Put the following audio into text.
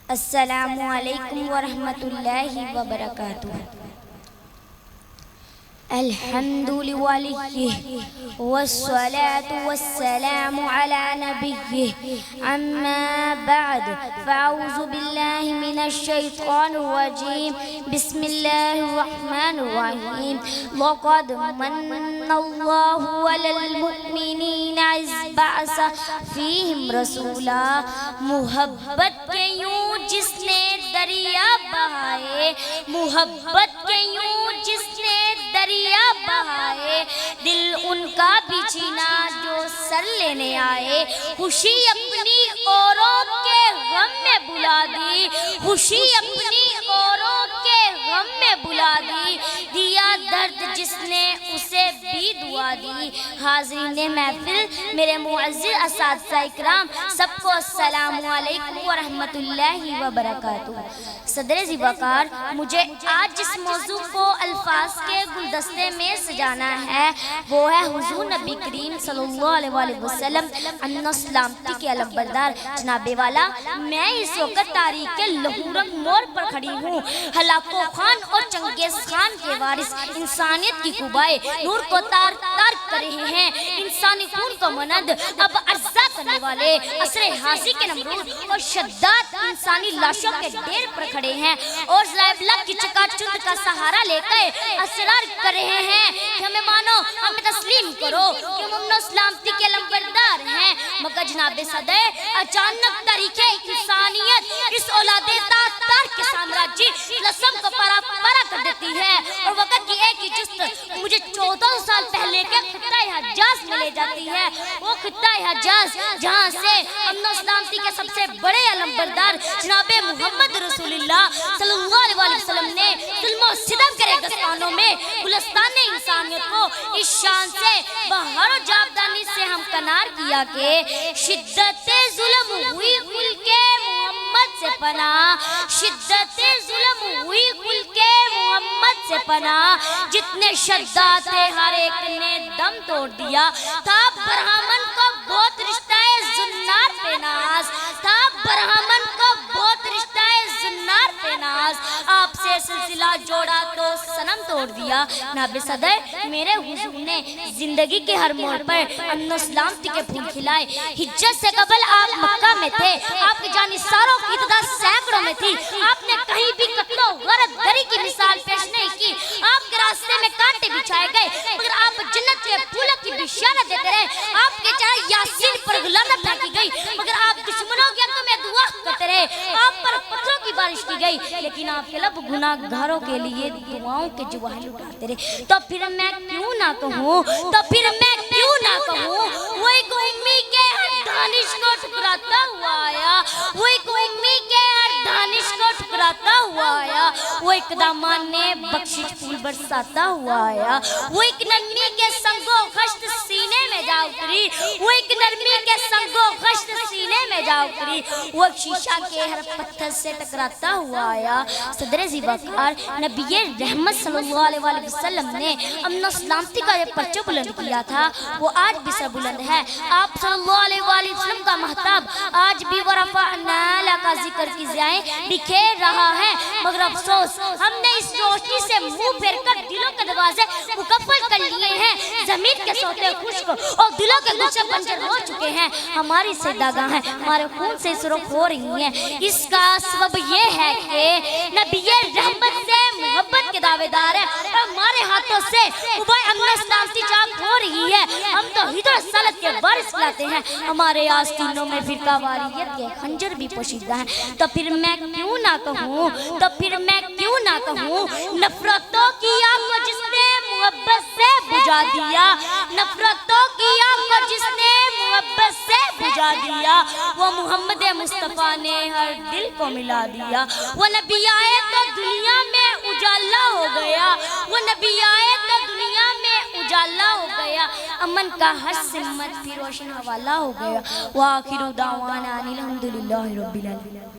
السلام علیکم ورحمۃ اللہ وبرکاتہ۔ الحمد للہ والصلاة والسلام على نبیہ اما بعد فاعوذ باللہ من الشیطان الرجیم بسم اللہ الرحمن الرحیم لقد من اللہ علی المؤمنین اذ بعث فیہم رسولا۔ محبت کے یوں جس نے دریا بہائے، محبت کے یوں جس نے دریا بہائے، دل ان کا بھی چھینا جو سر لینے آئے۔ خوشی اپنی اوروں کے غم میں بلا دی، خوشی اپنی اوروں کے غم میں بلا دی، دیا درد جس نے اسے بھی دعا دی۔ حاضرین محفل، میرے معزز اساتذہ اکرام، سب کو السلام علیکم ورحمۃ اللہ وبرکاتہ۔ صدر ذوقار، مجھے آج جس موضوع کو الفاظ کے گلدستے میں سجانا ہے وہ ہے حضور نبی کریم صلی اللہ علیہ وآلہ وسلم امن و سلامتی کے علم بردار جناب والا۔ میں اس وقت تاریخ کے لہورنگ موڑ پر کھڑی ہوں۔ ہلاکو خان اور چنگیز خان کے وارث انسانیت کی قوائے نور کو تار تار کر رہے ہیں۔ انسانی خون کو مند اب ارزا کرنے والے عصر حاضر کے نمرود اور شداد انسانی لاشوں کے ڈھیر پر کھڑے ہیں اور زائبلہ کی چکا چند کا سہارا لے کر اسرار کر رہے ہیں کہ ہمیں مانو، ہمیں تسلیم کرو کہ ہم امن و سلامتی کے لمبردار ہیں۔ مگر جناب صدر، اچانک تاریخ انسانیت اس اولاد تاتار کے سامراجی لسم کو پارا پارا کر دیتی ہے اور وقت کی ایک ہی جست مجھے 14 سال پہلے کے خطہ حجاز میں لے جاتی ہے۔ وہ خطہ حجاز جہاں سے امن و سلامتی کے سب سے بڑے علمبردار جناب محمد رسول اللہ صلی اللہ علیہ وسلم نے ظلم و ستم کے ریگستانوں میں گلستان انسانیت کو اس شان سے بہار و جاودانی سے ہمکنار کیا کہ شدت ظلم ہوئی کل کے محمد سے پناہ، شدت ظلم ہوئی کل کے محمد سے پناہ، جتنے شدات تھے ہر ایک نے دم توڑ دیا۔ تھا برہمن کو بہت رشتہ زنار پہ ناز، تھا برہمن کو بہت رشتہ زنار پہ ناز، آپ سے سلسلہ جوڑا تو سنم توڑ دیا۔ ناب صدر، میرے حضور نے زندگی کے ہر موڑ پر امن و سلامتی کے پھول کھلائے۔ ہجرت سے قبل آپ مکہ میں تھے، آپ کی جانثاروں کی تعداد سینکڑوں میں تھی، آپ نے کہیں بھی قتل و غارت گری کی مثال پیش نہیں کی۔ آپ کے راستے میں کانٹے بچھائے گئے مگر آپ جنت کے پھولوں کی بشارت دیتے رہے۔ آپ کے چہرے یاسین پر غلامت پھینکی گئی مگر آپ دشمنوں کی آنکھوں میں دعا کرتے رہے۔ آپ پر پتھروں کی بارش کی گئی لیکن آپ کے لب گناہ گاروں کے لیے دعاؤں کے جواہر اٹھاتے رہے۔ تو پھر میں کیوں نہ کہوں، تو پھر میں کیوں نہ کہوں، وہ ایک امی کے ہر دانش کو ٹھکراتا ہوا آیا، وہ ایک امی کے ہر دانش کو ٹھکراتا ہوا آیا، وہ ایک دامان نے بخشش پھول برساتا ہوا آیا، وہ ایک نرمی کے سنگ و خشت سینے میں جا اتری، وہ ایک نرمی کے سنگ و خشت سینے میں جا اتری، وہ ایک شیشہ کے ہر پتھر سے ٹکراتا ہوا آیا۔ صدر ذوقار، نبی رحمت صلی اللہ علیہ وآلہ وسلم نے امن و سلامتی کا جو پرچہ بلند کیا تھا وہ آج بھی سر بلند ہے۔ آپ صلی اللہ علیہ وآلہ وسلم کا محتاب آج بھی ورفعنا لک ذکر کی ضیائیں بکھیر رہا ہے مگر افسوس ہم نے اس روشنی سے منہ پھیر کر دلوں کے دروازے مکفل کر لیے ہیں۔ زمین کے سوتے خشک اور دلوں کے گلشن بنجر ہو چکے ہیں۔ ہماری سجدہگاہیں ہمارے خون سے سرخ ہو رہی ہیں۔ اس کا سبب یہ ہے کہ نبی رحمت سے محبت کے دعوے دار ہیں اور ہمارے ہاتھوں سے قبائے امن و سلامتی چاک ہو رہی ہے۔ ہم تو ہدایت رسالت کے وارث کہلاتے ہیں، ہمارے آستینوں میں فرقہ واریت کے خنجر بھی پوشیدہ ہیں۔ تو پھر میں کیوں نہ کہوں، تو پھر میں کیوں نہ کہوں، نفرتوں کی آگ کو جس نے محبت سے بجھا دیا، نفرتوں کی آگ کو جس نے محبت سے بجھا دیا، وہ محمد مصطفیٰ نے ہر دل کو ملا دیا۔ وہ نبی آئے تو دنیا میں اجالا ہو گیا، وہ نبی آئے تو دنیا میں اجالا ہو گیا، امن کا ہر سمت بھی روشن حوالہ ہو گیا۔ وآخر دعوانا ان الحمدللہ رب العالمین۔